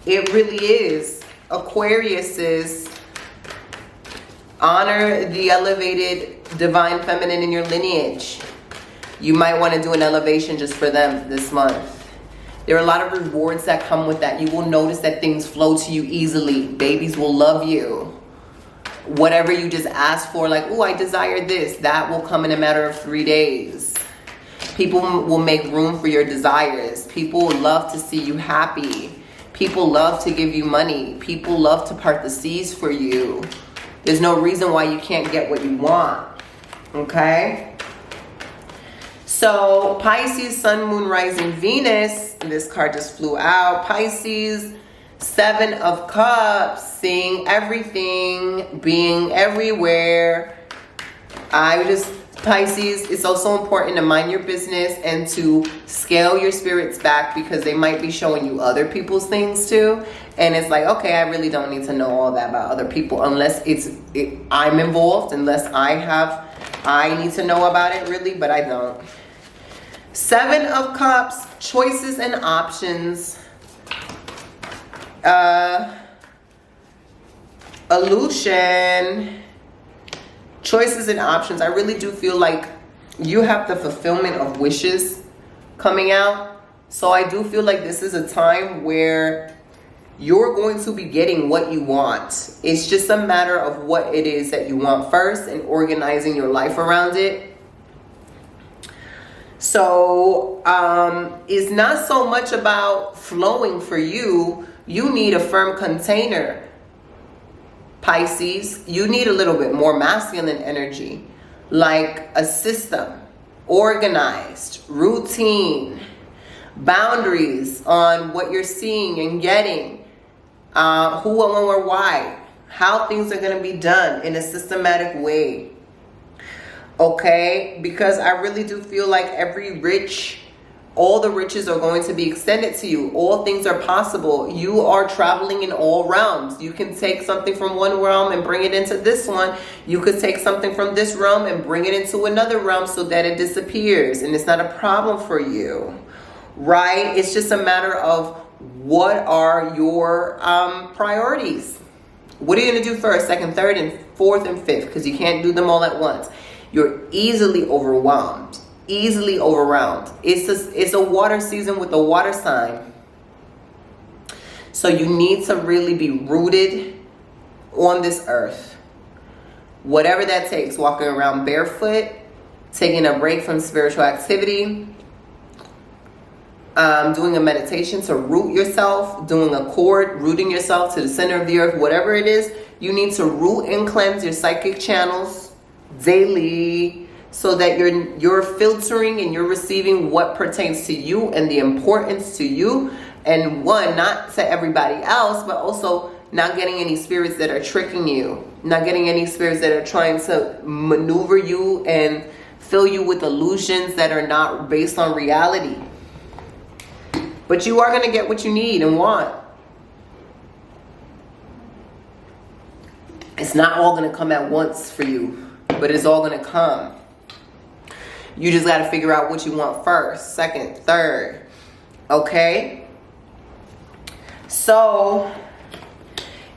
It really is. Aquariuses, honor the elevated divine feminine in your lineage. You might want to do an elevation just for them this month. There are a lot of rewards that come with that. You will notice that things flow to you easily. Babies will love you. Whatever you just ask for, like, oh, I desire this, that will come in a matter of 3 days. People will make room for your desires. People love to see you happy. People love to give you money. People love to part the seas for you. There's no reason why you can't get what you want. Okay? So, Pisces, Sun, Moon, Rising, Venus. This card just flew out. Pisces, 7 of Cups, seeing everything, being everywhere. Pisces, it's also important to mind your business and to scale your spirits back, because they might be showing you other people's things too. And it's like, okay, I really don't need to know all that about other people unless I'm involved, unless I need to know about it really, but I don't. 7 of Cups, choices and options. Illusion. Choices and options. I really do feel like you have the fulfillment of wishes coming out. So I do feel like this is a time where you're going to be getting what you want. It's just a matter of what it is that you want first and organizing your life around it. So it's not so much about flowing for you. You need a firm container, Pisces. You need a little bit more masculine energy, like a system, organized, routine, Boundaries on what you're seeing and getting. Who, when, where, why. How things are going to be done in a systematic way. Okay? Because I really do feel like all the riches are going to be extended to you. All things are possible. You are traveling in all realms. You can take something from one realm and bring it into this one. You could take something from this realm and bring it into another realm so that it disappears. And it's not a problem for you. Right? It's just a matter of what are your priorities. What are you going to do first, second, third, and fourth, and fifth? Because you can't do them all at once. You're easily overwhelmed. Easily overwhelmed. It's a water season with a water sign. So you need to really be rooted on this earth. Whatever that takes. Walking around barefoot. Taking a break from spiritual activity. Doing a meditation to root yourself, doing a cord, rooting yourself to the center of the earth, whatever it is, you need to root and cleanse your psychic channels daily so that you're filtering and you're receiving what pertains to you and the importance to you. And one, not to everybody else, but also not getting any spirits that are tricking you, not getting any spirits that are trying to maneuver you and fill you with illusions that are not based on reality. But you are going to get what you need and want. It's not all going to come at once for you, but it's all going to come. You just got to figure out what you want first, second, third. Okay? So,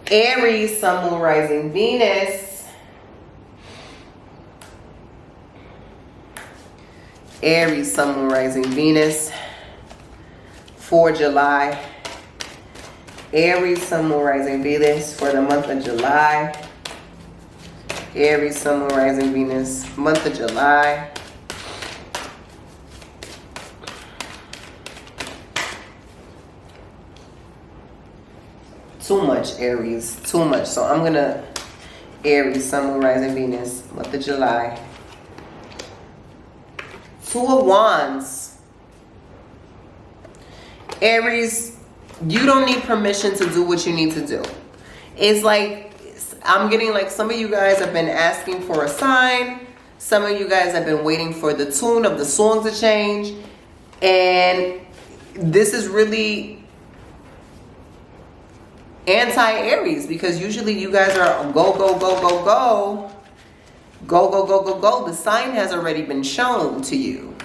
Aries, Sun, Moon, Rising, Venus. Aries, Sun, Moon, Rising, Venus. For July. Aries, Sun, Moon, Rising, Venus for the month of July. Aries, Sun, Moon, Rising, Venus, month of July. Too much, Aries. Too much. So I'm going to Aries, Sun, Moon, Rising, Venus, month of July. Two of Wands. Aries, you don't need permission to do what you need to do. It's like, I'm getting like some of you guys have been asking for a sign. Some of you guys have been waiting for the tune of the song to change. And this is really anti-Aries because usually you guys are go, go, go, go, go. Go, go, go, go, go. The sign has already been shown to you.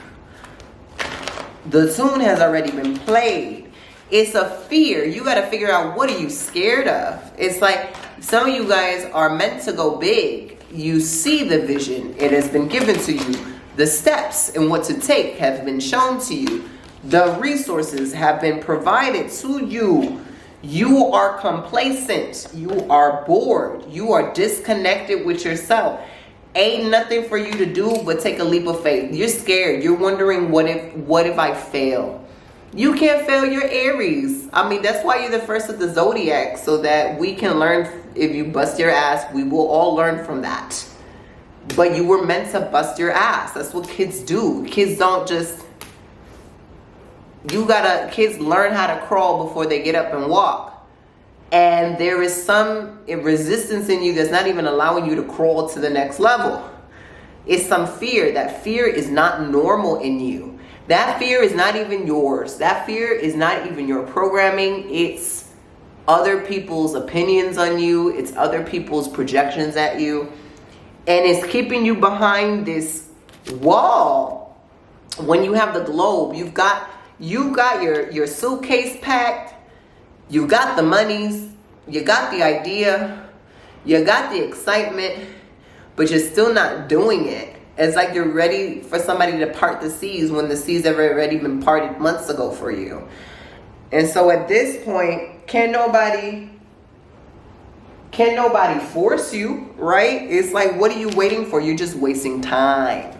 The tune has already been played. It's a fear. You got to figure out, what are you scared of? It's like some of you guys are meant to go big. You see the vision. It has been given to you. The steps and what to take have been shown to you. The resources have been provided to you. You are complacent. You are bored. You are disconnected with yourself. Ain't nothing for you to do but take a leap of faith. You're scared. You're wondering, what if I fail? You can't fail your Aries. I mean, that's why you're the first of the zodiac, so that we can learn. If you bust your ass, we will all learn from that. But you were meant to bust your ass. That's what kids do. Kids don't just... Kids learn how to crawl before they get up and walk. And there is some resistance in you that's not even allowing you to crawl to the next level. It's some fear. That fear is not normal in you. That fear is not even yours. That fear is not even your programming. It's other people's opinions on you. It's other people's projections at you. And it's keeping you behind this wall. When you have the globe, you've got your suitcase packed. You got the monies, you got the idea, you got the excitement, but you're still not doing it. It's like you're ready for somebody to part the seas when the seas have already been parted months ago for you. And so at this point, can nobody force you, right? It's like, what are you waiting for? You're just wasting time.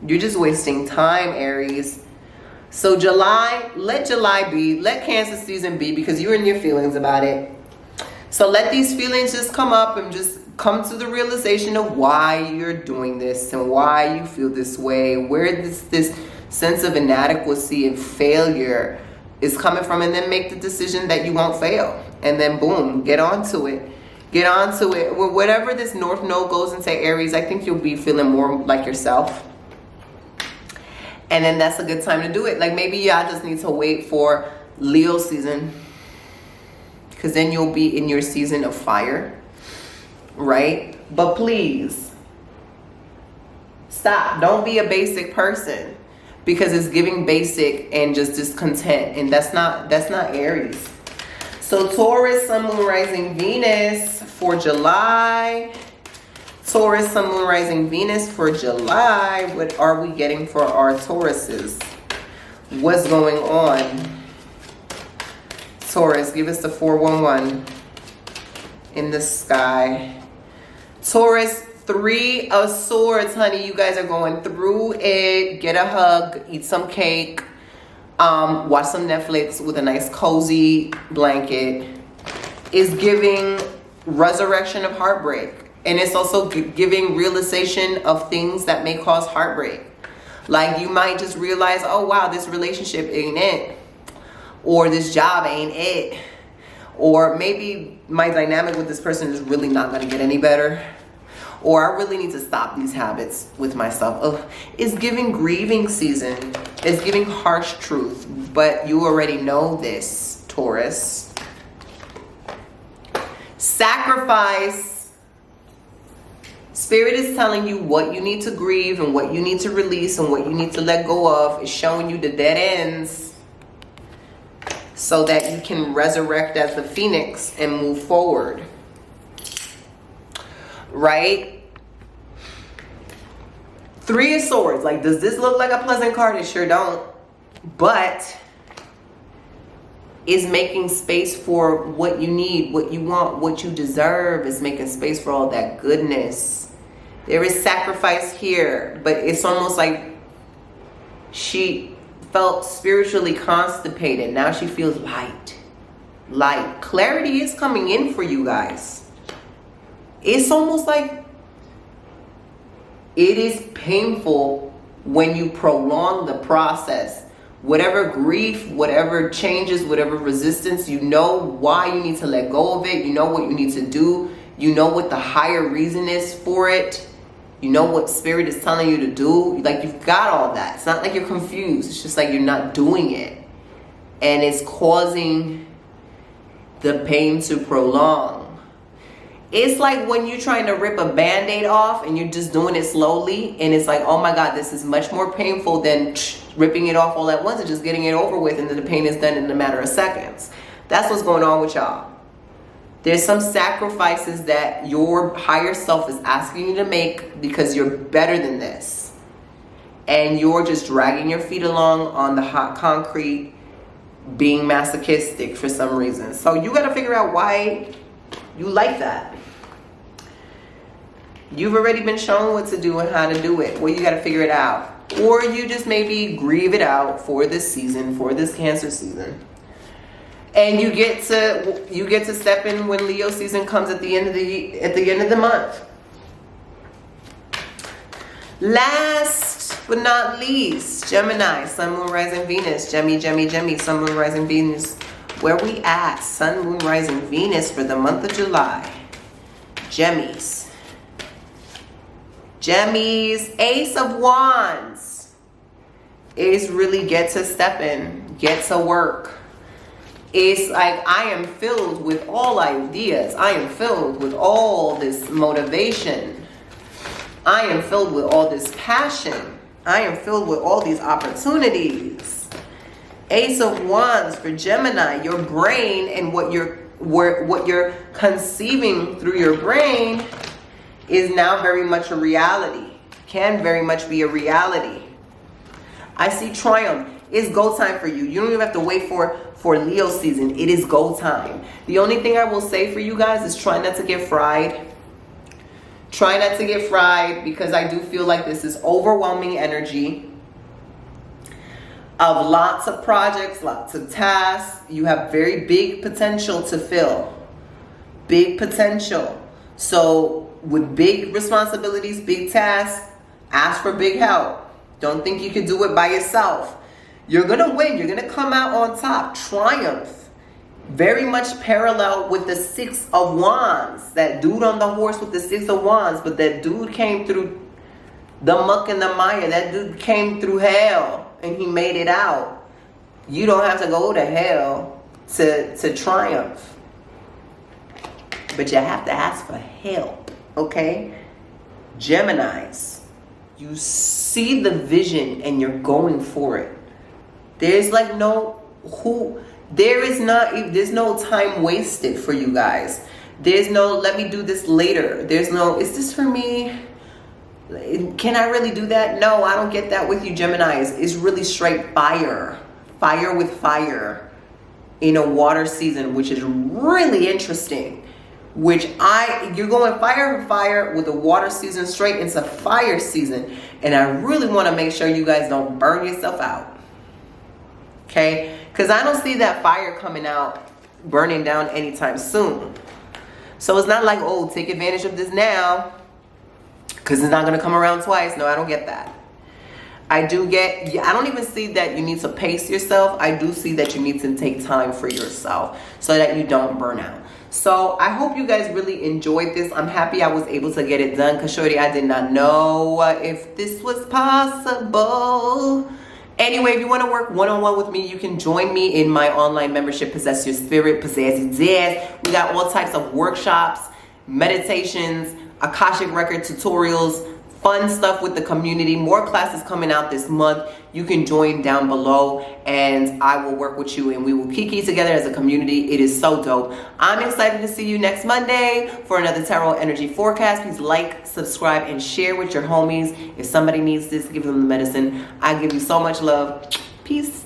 You're just wasting time, Aries. So July, let July be. Let Cancer season be, because you're in your feelings about it. So let these feelings just come up and just come to the realization of why you're doing this and why you feel this way. Where this sense of inadequacy and failure is coming from, and then make the decision that you won't fail, and then boom, get onto it. Get onto it. Well, whatever this North Node goes into Aries, I think you'll be feeling more like yourself. And then that's a good time to do it. Like maybe y'all just need to wait for Leo season, because then you'll be in your season of fire, right? But please, stop. Don't be a basic person, because it's giving basic and just discontent, and that's not Aries. So Taurus, Sun, Moon, Rising, Venus for July. Taurus, Sun, Moon, Rising, Venus for July. What are we getting for our Tauruses? What's going on? Taurus, give us the 411 in the sky. Taurus, 3 of Swords, honey. You guys are going through it. Get a hug, eat some cake, watch some Netflix with a nice cozy blanket. Is giving resurrection of heartbreak. And it's also giving realization of things that may cause heartbreak. Like you might just realize, oh wow, this relationship ain't it. Or this job ain't it. Or maybe my dynamic with this person is really not going to get any better. Or I really need to stop these habits with myself. Ugh. It's giving grieving season. It's giving harsh truth. But you already know this, Taurus. Sacrifice. Spirit is telling you what you need to grieve and what you need to release and what you need to let go of. It's showing you the dead ends, so that you can resurrect as the phoenix and move forward. Right? 3 of Swords. Like, does this look like a pleasant card? It sure don't. But is making space for what you need, what you want, what you deserve. Is making space for all that goodness. There is sacrifice here, but it's almost like she felt spiritually constipated. Now she feels light. Light. Clarity is coming in for you guys. It's almost like it is painful when you prolong the process. Whatever grief, whatever changes, whatever resistance, you know why you need to let go of it. You know what you need to do. You know what the higher reason is for it. You know what Spirit is telling you to do. Like, you've got all that. It's not like you're confused. It's just like you're not doing it. And it's causing the pain to prolong. It's like when you're trying to rip a Band-Aid off and you're just doing it slowly. And it's like, oh my God, this is much more painful than ripping it off all at once and just getting it over with. And then the pain is done in a matter of seconds. That's what's going on with y'all. There's some sacrifices that your higher self is asking you to make because you're better than this. And you're just dragging your feet along on the hot concrete, being masochistic for some reason. So you got to figure out why you like that. You've already been shown what to do and how to do it. Well, you got to figure it out. Or you just maybe grieve it out for this season, for this Cancer season. And you get to step in when Leo season comes at the end of the month. Last but not least, Gemini, Sun, Moon, Rising, Venus. Gemmy, Sun, Moon, Rising, Venus. Where we at? Sun, Moon, Rising, Venus for the month of July. Gemmies. Ace of Wands. Is really get to step in, get to work. It's like, I am filled with all ideas. I am filled with all this motivation. I am filled with all this passion. I am filled with all these opportunities. Ace of Wands for Gemini. Your brain and what you're conceiving through your brain is now very much a reality. Can very much be a reality. I see triumph. It's go time for you. You don't even have to wait for Leo season. It is go time. The only thing I will say for you guys is try not to get fried. Try not to get fried, because I do feel like this is overwhelming energy of lots of projects, lots of tasks. You have very big potential to fill. Big potential. So with big responsibilities, big tasks, ask for big help. Don't think you can do it by yourself. You're going to win. You're going to come out on top. Triumph. Very much parallel with the Six of Wands. That dude on the horse with the Six of Wands. But that dude came through the muck and the mire. That dude came through hell and he made it out. You don't have to go to hell to triumph. But you have to ask for help. Okay? Geminis. You see the vision and you're going for it. There's like there's no time wasted for you guys. There's no, let me do this later. There's no, is this for me? Can I really do that? No, I don't get that with you, Geminis. It's really straight fire. Fire with fire in a water season, which is really interesting. You're going fire with fire with a water season straight into fire season. And I really want to make sure you guys don't burn yourself out. Okay? Because I don't see that fire coming out, burning down anytime soon. So it's not like, oh, take advantage of this now, because it's not going to come around twice. No, I don't get that. I don't even see that you need to pace yourself. I do see that you need to take time for yourself so that you don't burn out. So I hope you guys really enjoyed this. I'm happy I was able to get it done because, shorty, I did not know if this was possible. Anyway, if you want to work one-on-one with me, you can join me in my online membership, Possess Your Spirit, Possessy Dad. We got all types of workshops, meditations, Akashic record tutorials, fun stuff with the community. More classes coming out this month. You can join down below and I will work with you and we will kiki together as a community. It is so dope. I'm excited to see you next Monday for another tarot energy forecast. Please like, subscribe, and share with your homies. If somebody needs this, give them the medicine. I give you so much love. Peace.